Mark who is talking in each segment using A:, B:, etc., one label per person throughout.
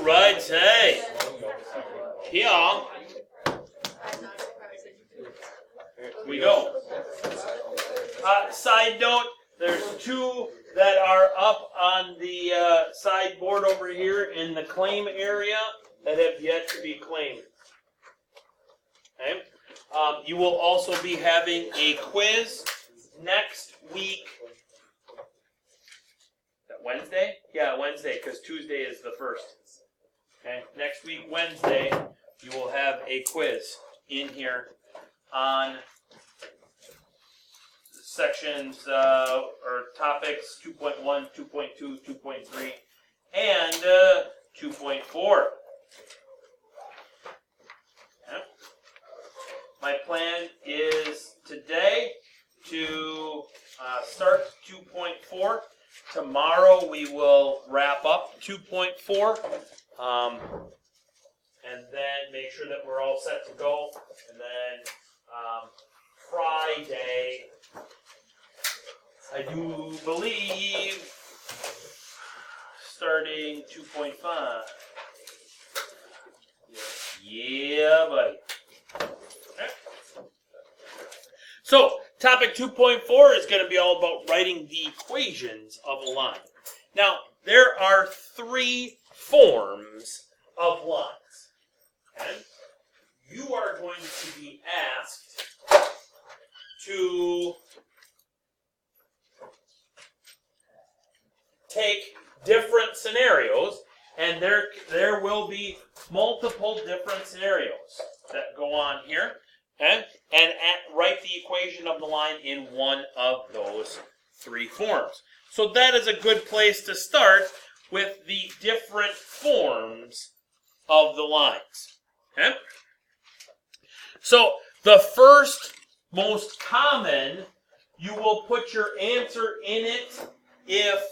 A: right, hey. Here we go. Side note, there's two that are up on the sideboard over here in the claim area that have yet to be claimed. Okay. You will also be having a quiz next week. Is that Wednesday? Yeah, Wednesday, because Tuesday is the 1st. Okay. Next week, Wednesday, you will have a quiz in here on sections or topics 2.1, 2.2, 2.3, and 2.4. Okay. My plan is today to start 2.4. Tomorrow we will wrap up 2.4 and then make sure that we're all set to go. And then Friday, I do believe, starting 2.5. Yeah, buddy. Okay. So, topic 2.4 is going to be all about writing the equations of a line. Now, there are 3 forms of lines. Okay? You are going to be asked to take different scenarios, and there will be multiple different scenarios that go on here, okay? And write the equation of the line in one of those 3 forms. So that is a good place to start with the different forms of the lines. Okay? So the first most common, you will put your answer in it if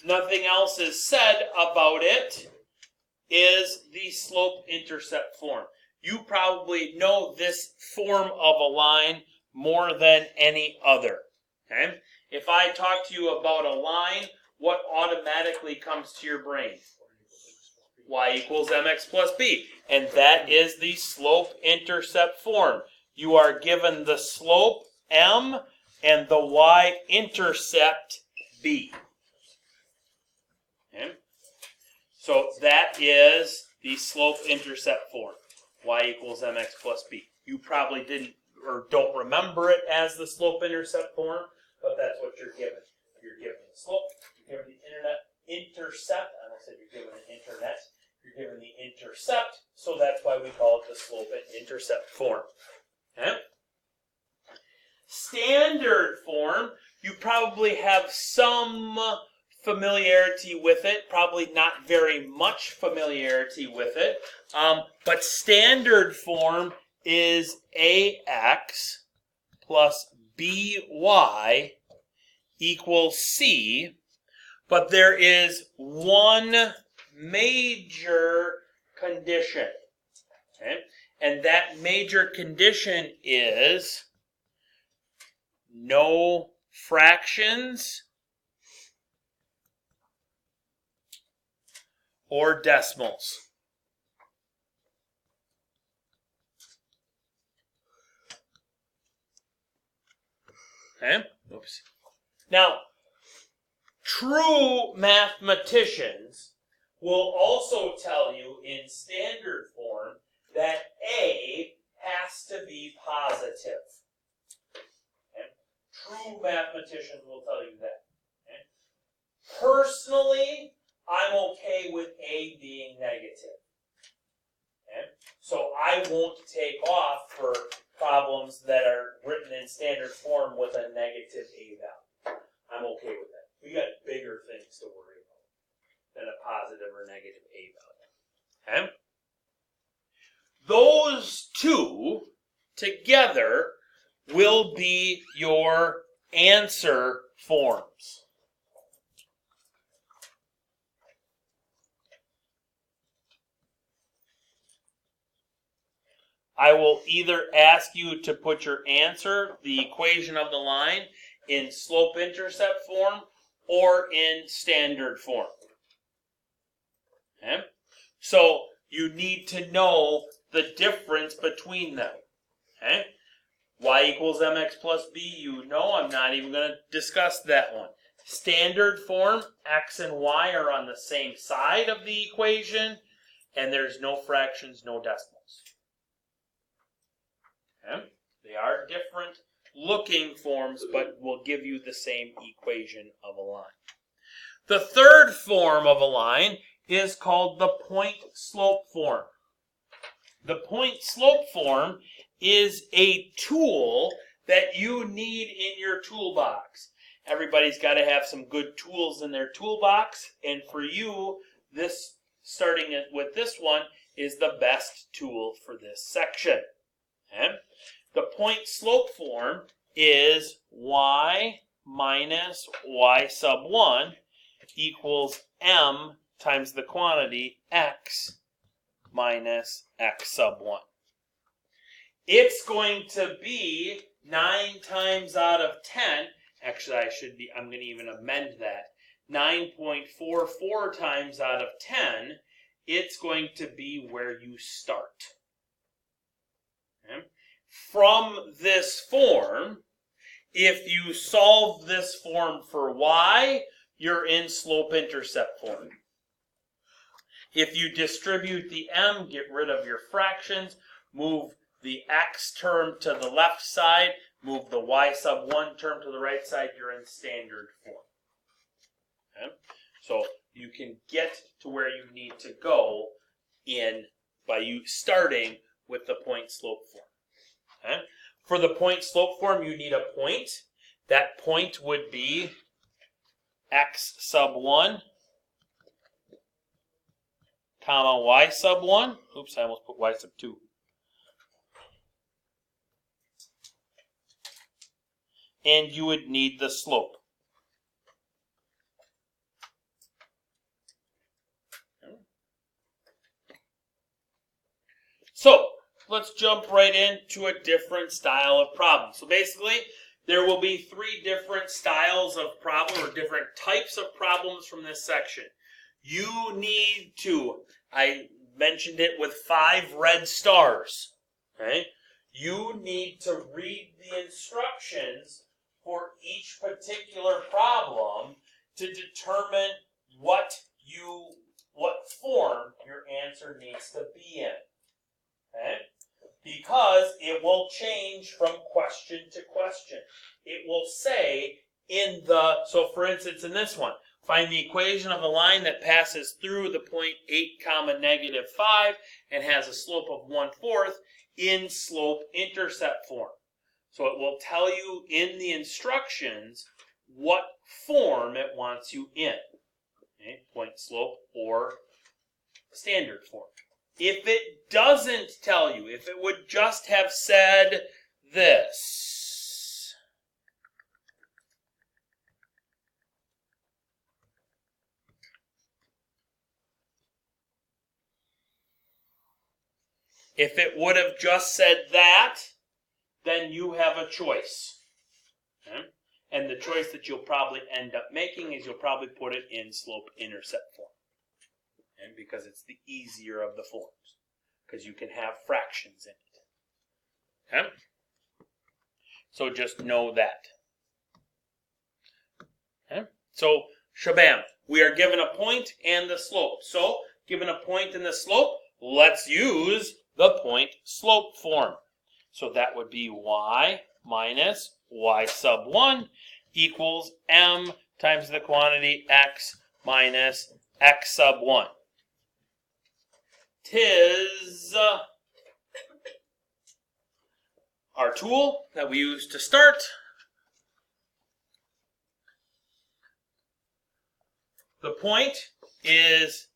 A: nothing else is said about it, is the slope-intercept form. You probably know this form of a line more than any other. Okay? If I talk to you about a line, what automatically comes to your brain? Y equals mx plus b. And that is the slope-intercept form. You are given the slope m and the y-intercept b. Okay? So that is the slope-intercept form. Y equals mx plus b. You probably didn't or don't remember it as the slope-intercept form, but that's what you're given. You're given the slope, you're given the intercept. I almost said you're given the internet. You're given the intercept, so that's why we call it the slope and intercept form. Okay? Standard form, you probably have some familiarity with it, probably not very much familiarity with it, but standard form is ax plus by equals c, but there is one major condition, okay? And that major condition is no fractions or decimals. Okay? Oops. Now, true mathematicians will also tell you in standard form that A has to be positive. Okay? True mathematicians will tell you that. Okay? Personally, I'm okay with A being negative. Okay? So I won't take off for problems that are written in standard form with a negative A value. I'm okay with that. We got bigger things to worry about than a positive or negative A value. Okay? Those two together will be your answer forms. I will either ask you to put your answer, the equation of the line, in slope-intercept form or in standard form. Okay? So you need to know the difference between them. Okay? Y equals mx plus b, you know, I'm not even going to discuss that one. Standard form, x and y are on the same side of the equation, and there's no fractions, no decimals. Okay? They are different looking forms, but will give you the same equation of a line. The third form of a line is called the point-slope form. The point-slope form is a tool that you need in your toolbox. Everybody's got to have some good tools in their toolbox, and for you, this, starting with this one, is the best tool for this section. Okay? The point-slope form is y minus y sub 1 equals m times the quantity x minus x sub 1. It's going to be 9 times out of 10. Actually, I'm going to even amend that. 9.44 times out of 10, it's going to be where you start. Okay? From this form, if you solve this form for y, you're in slope-intercept form. If you distribute the m, get rid of your fractions, move the x term to the left side, move the y sub 1 term to the right side, you're in standard form. Okay? So you can get to where you need to go by you starting with the point-slope form. Okay? For the point-slope form, you need a point. That point would be x sub 1 comma y sub 1. Oops, I almost put y sub 2. And you would need the slope. So, let's jump right into a different style of problem. So basically, there will be 3 different styles of problem, or different types of problems from this section. You need to, I mentioned it with 5 red stars. Okay? You need to read the instructions for each particular problem to determine what form your answer needs to be in. Okay? Because it will change from question to question. It will say so for instance in this one, find the equation of the line that passes through the point 8 comma negative 5 and has a slope of 1/4 in slope-intercept form. So it will tell you in the instructions what form it wants you in. Okay? Point slope or standard form. If it doesn't tell you, if it would just have said this, if it would have just said that, then you have a choice. Okay? And the choice that you'll probably end up making is you'll probably put it in slope-intercept form. And because it's the easier of the forms. Because you can have fractions in it. Okay? So just know that. Okay? So, shabam. We are given a point and the slope. So, given a point and the slope, let's use the point-slope form. So that would be y minus y sub 1 equals m times the quantity x minus x sub 1. 'Tis our tool that we use to start. The point is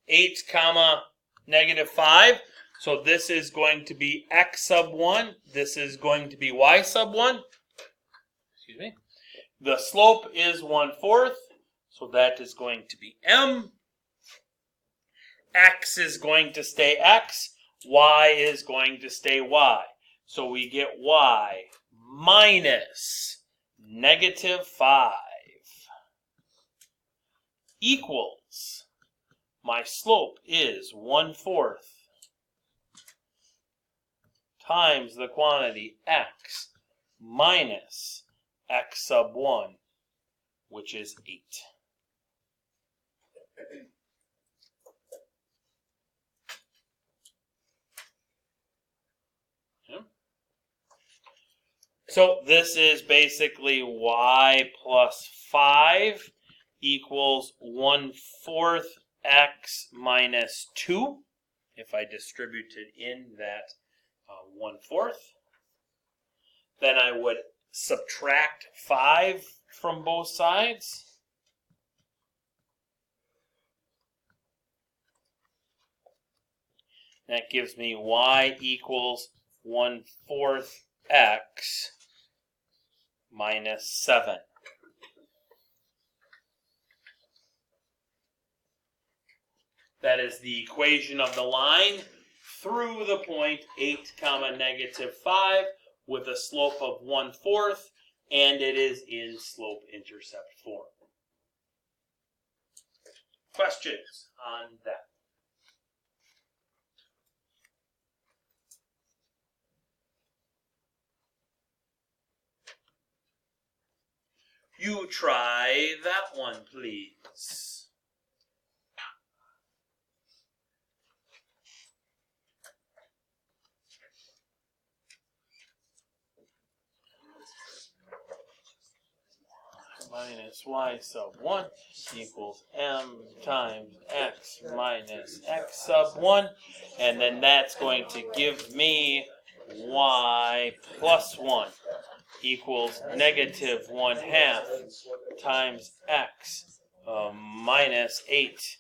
A: 8 comma negative 5. So this is going to be x sub 1. This is going to be y sub 1. Excuse me. The slope is 1/4. So that is going to be m. X is going to stay x. Y is going to stay y. So we get y minus negative 5 equals my slope is 1/4 times the quantity x minus x sub 1, which is 8. So this is basically y plus 5 equals 1/4 x minus 2, if I distributed in that 1/4. Then I would subtract 5 from both sides. That gives me y equals 1/4 x minus 7. That is the equation of the line through the point 8, -5 with a slope of 1/4, and it is in slope-intercept form. Questions on that? You try that one, please. Minus y sub 1 equals m times x minus x sub 1. And then that's going to give me y plus 1 equals -1/2 times x minus 8.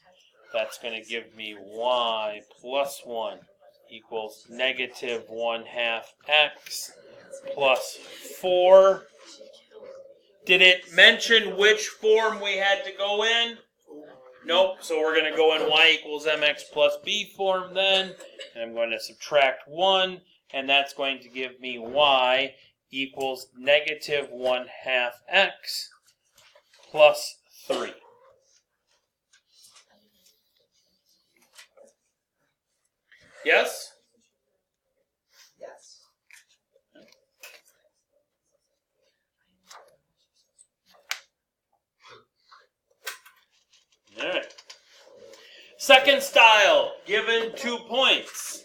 A: That's going to give me y plus 1 equals -1/2 x plus 4. Did it mention which form we had to go in? Nope. So we're going to go in y equals mx plus b form then. And I'm going to subtract 1. And that's going to give me y equals -1/2 x plus 3. Yes?
B: Yes.
A: All right. Second style, given 2 points.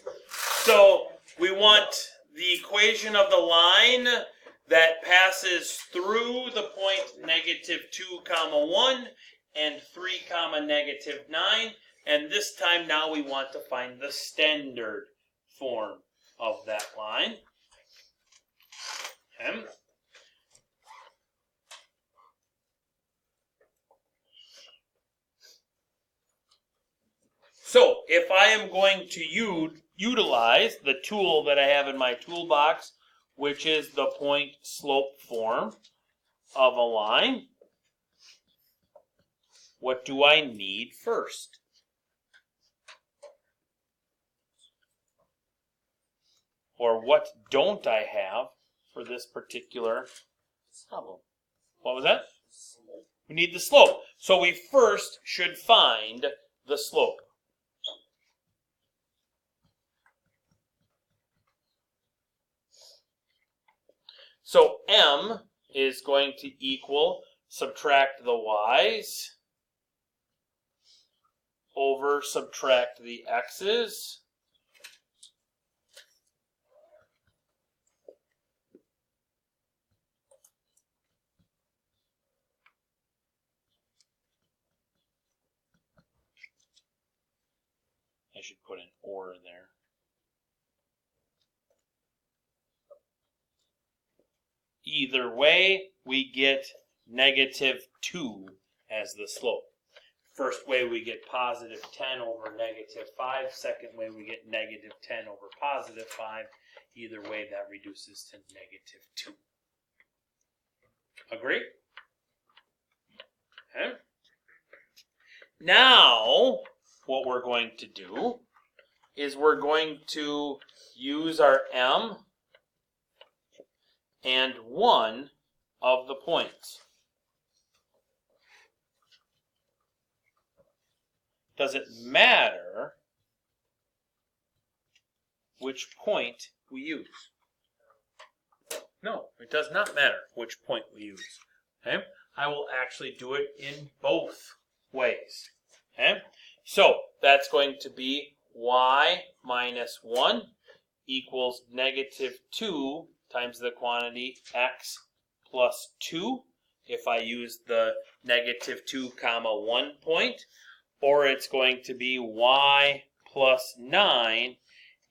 A: So we want the equation of the line that passes through the point -2, 1 and 3, -9. And this time now we want to find the standard form of that line. Okay. So if I am going to utilize the tool that I have in my toolbox, which is the point slope form of a line, what do I need first? Or what don't I have for this particular problem? What was that? We need the slope. So we first should find the slope. So m is going to equal, subtract the y's over subtract the x's. I should put an or there. Either way, we get -2 as the slope. First way we get +10 over -5. Second way we get -10 over +5. Either way that reduces to -2. Agree? Okay. Now, what we're going to do is we're going to use our m and one of the points. does it matter which point we use? No, it does not matter which point we use. Okay? I will actually do it in both ways. Okay? So that's going to be y minus 1 equals negative 2 times the quantity x plus 2 if I use the negative 2 comma 1 point, or it's going to be y plus 9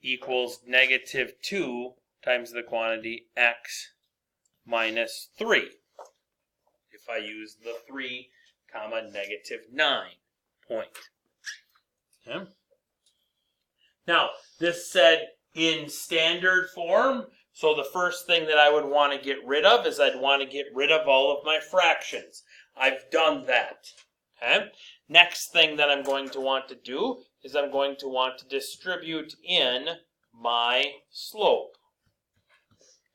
A: equals negative 2 times the quantity x minus 3 if I use the 3 comma negative 9 point. Okay. Now, this said in standard form, so the first thing that I would want to get rid of is I'd want to get rid of all of my fractions. I've done that. Okay. Next thing that I'm going to want to do is I'm going to want to distribute in my slope.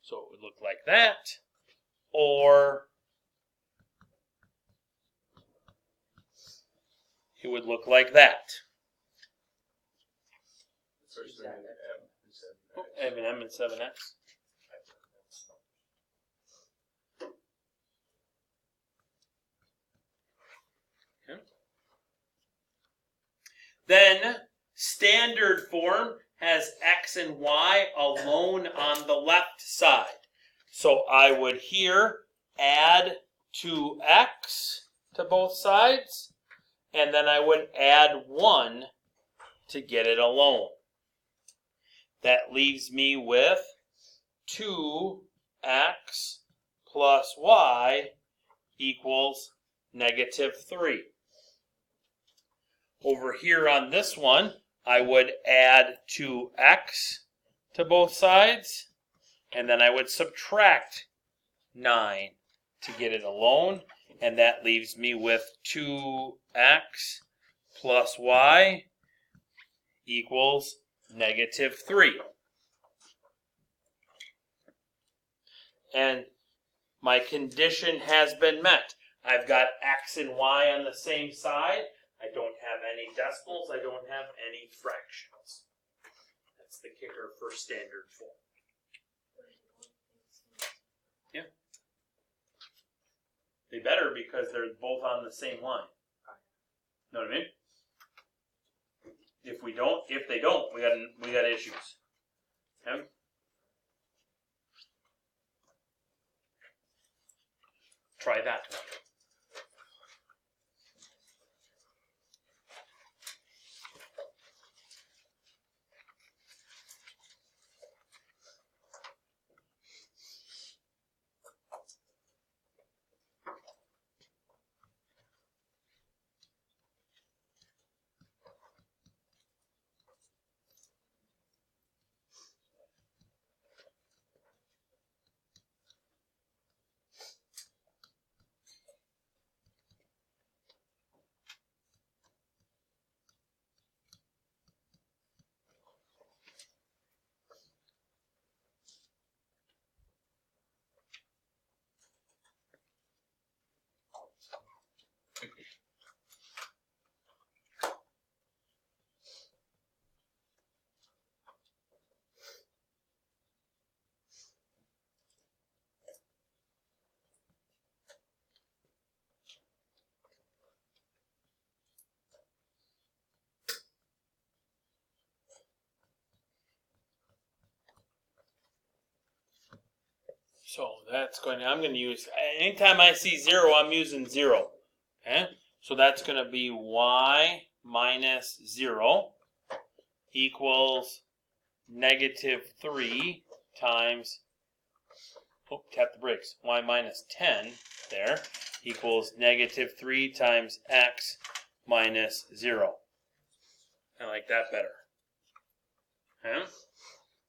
A: So it would look like that, or it would look like that. M and 7x. Okay. Then standard form has x and y alone on the left side. So I would here add 2x to both sides, and then I would add 1 to get it alone. That leaves me with 2x plus y equals negative 3. Over here on this one, I would add 2x to both sides, and then I would subtract 9 to get it alone, and that leaves me with 2x plus y equals negative 3. And my condition has been met. I've got x and y on the same side. I don't have any decimals. I don't have any fractions. That's the kicker for standard form. Yeah. They better, because they're both on the same line. Know what I mean? If they don't, we got issues. Okay? Try that one. So that's going to, I'm going to use, anytime I see 0, I'm using 0. Okay? So that's going to be y minus 0 equals negative 3 times, tap the brakes, y minus 10 there equals negative 3 times x minus 0. I like that better. Okay?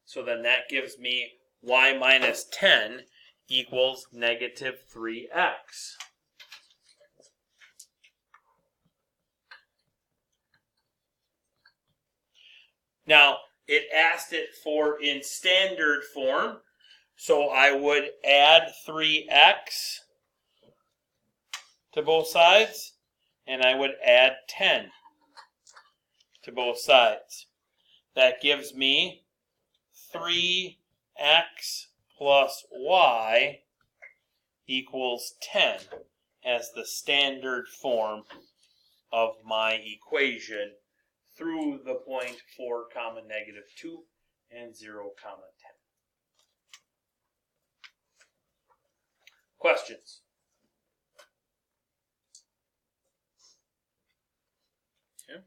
A: So then that gives me y minus 10 equals negative 3x. Now, it asked it for in standard form, so I would add 3x to both sides, and I would add 10 to both sides. That gives me 3x plus y equals 10 as the standard form of my equation through the point 4, -2 and 0, 10. Questions? Okay.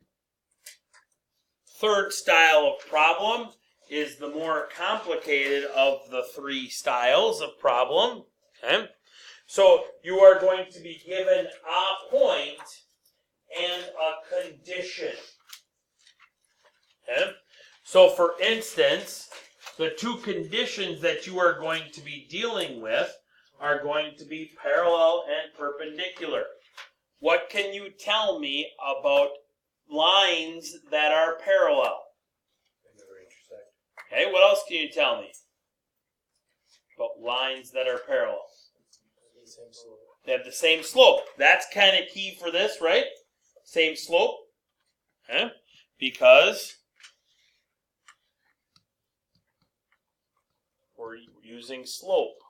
A: Third style of problem is the more complicated of the three styles of problem. Okay. So you are going to be given a point and a condition. Okay. So for instance, the two conditions that you are going to be dealing with are going to be parallel and perpendicular. What can you tell me about lines that are parallel?
B: They never intersect.
A: Okay, what else can you tell me about lines that are parallel?
B: Same slope.
A: They have the same slope. That's kind of key for this, right? Same slope. Okay? Because we're using slope.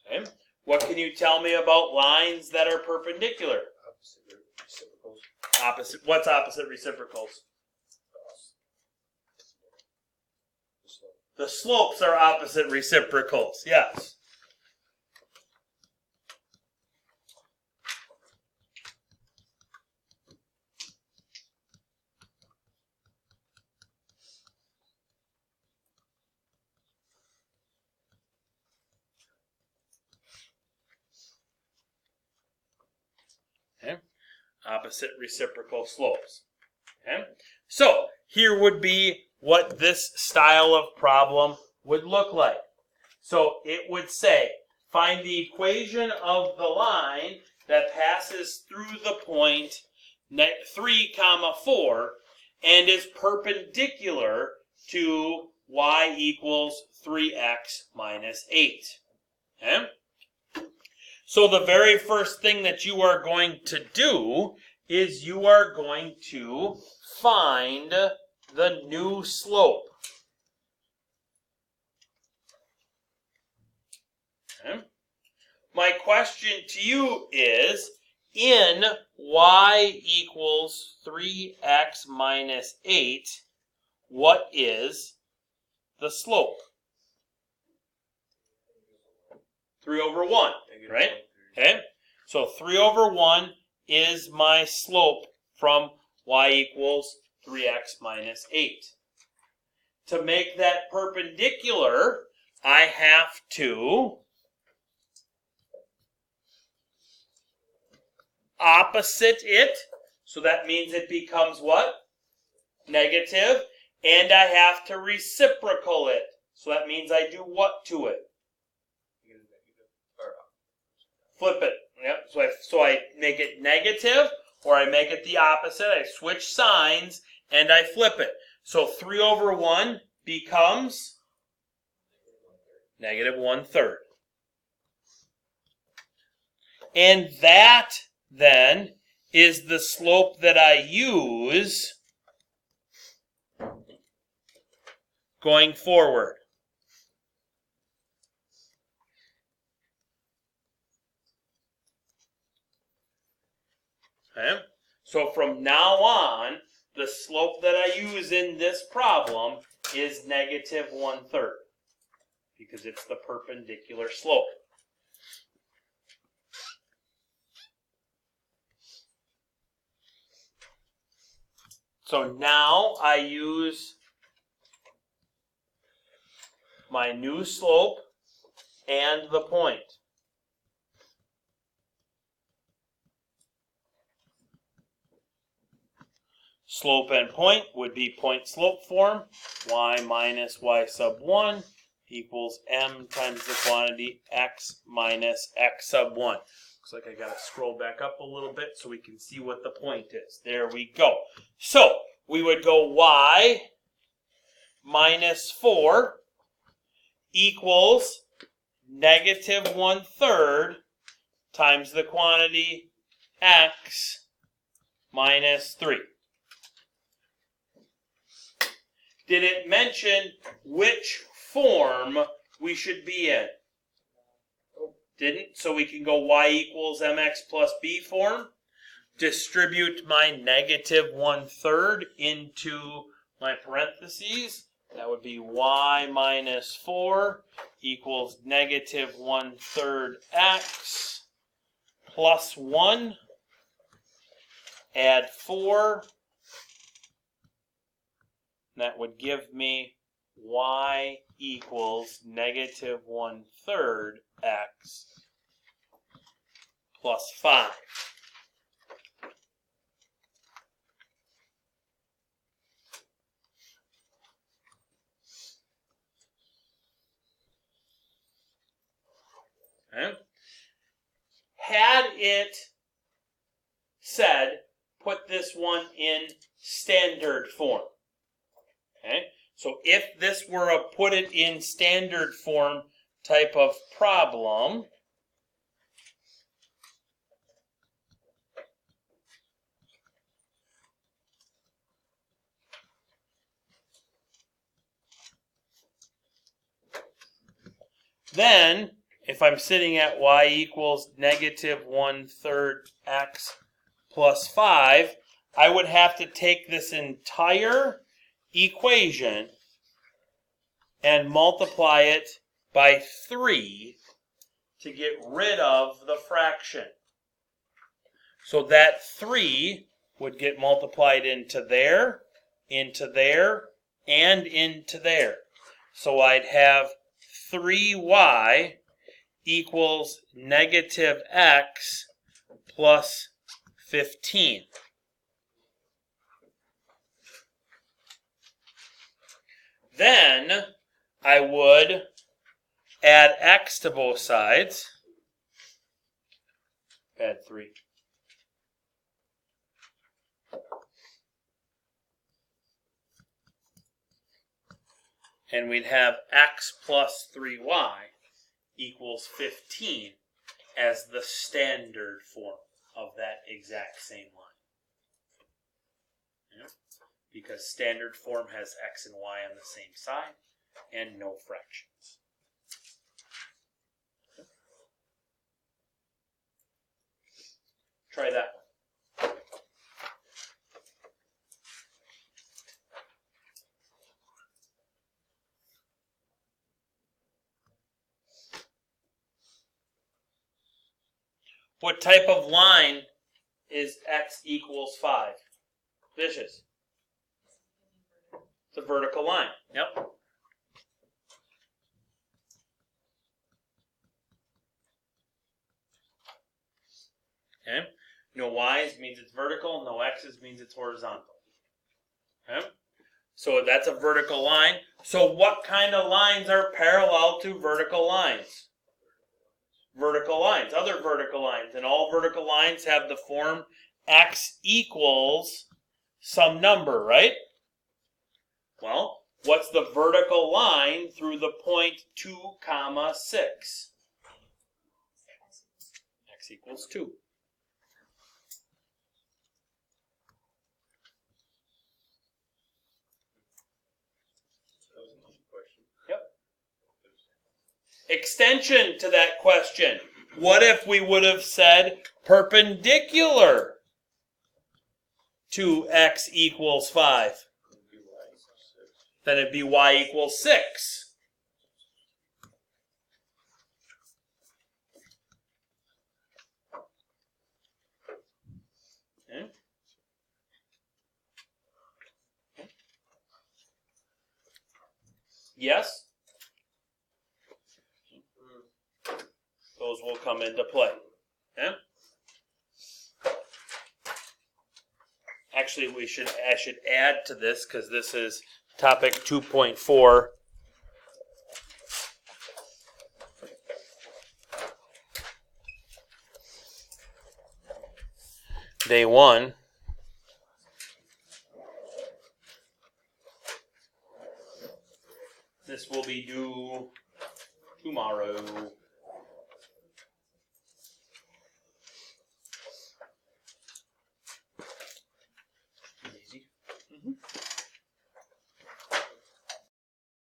A: Okay? What can you tell me about lines that are perpendicular?
B: Opposite reciprocals.
A: Opposite. What's opposite reciprocals? The slopes are opposite reciprocals. Yes. Okay. Opposite reciprocal slopes. Okay. So here would be what this style of problem would look like. So it would say, find the equation of the line that passes through the point 3, 4 and is perpendicular to y equals 3x minus 8. Okay? So the very first thing that you are going to do is you are going to find the new slope. Okay. My question to you is, in y equals 3x minus 8, what is the slope? 3 over 1, right? Okay. So 3 over 1 is my slope from y equals 3x minus 8. To make that perpendicular, I have to opposite it. So that means it becomes what? Negative. And I have to reciprocal it. So that means I do what to it? Flip it. Yep. So I make it negative, or I make it the opposite. I switch signs, and I flip it. So 3 over 1 becomes negative 1/3. And that, then, is the slope that I use going forward. Okay? So from now on, the slope that I use in this problem is negative 1/3 because it's the perpendicular slope. So now I use my new slope and the point. Slope and point would be point slope form. Y minus y sub 1 equals m times the quantity x minus x sub 1. Looks like I got to scroll back up a little bit so we can see what the point is. There we go. So we would go y minus 4 equals negative 1/3 times the quantity x minus 3. Did it mention which form we should be in? Didn't, so we can go y equals mx plus b form. Distribute my negative 1/3 into my parentheses. That would be y minus 4 equals negative 1/3 x plus 1. Add 4. That would give me y equals negative 1/3 x plus 5. Okay. Had it said, put this one in standard form. Okay. So if this were a put it in standard form type of problem, then if I'm sitting at y equals negative 1/3 x plus 5, I would have to take this entire equation and multiply it by 3 to get rid of the fraction. So that 3 would get multiplied into there, and into there. So I'd have 3y equals negative x plus 15. Then I would add x to both sides. Add 3. And we'd have x plus 3y equals 15 as the standard form of that exact same line. Yeah. Because standard form has x and y on the same side and no fractions. Try that one. What type of line is x equals 5? Vicious. It's a vertical line. Yep. Okay. No y's means it's vertical. No x's means it's horizontal. Okay. So that's a vertical line. So what kind of lines are parallel to vertical lines? Vertical lines, other vertical lines, and all vertical lines have the form x equals some number, right? Well, what's the vertical line through the point 2, 6? X equals 2. Yep. Extension to that question. What if we would have said perpendicular to x equals 5? Then it'd be y equals 6. Okay. Yes? Those will come into play. Okay? Actually, I should add to this because this is topic 2.4. Day 1. This will be due tomorrow.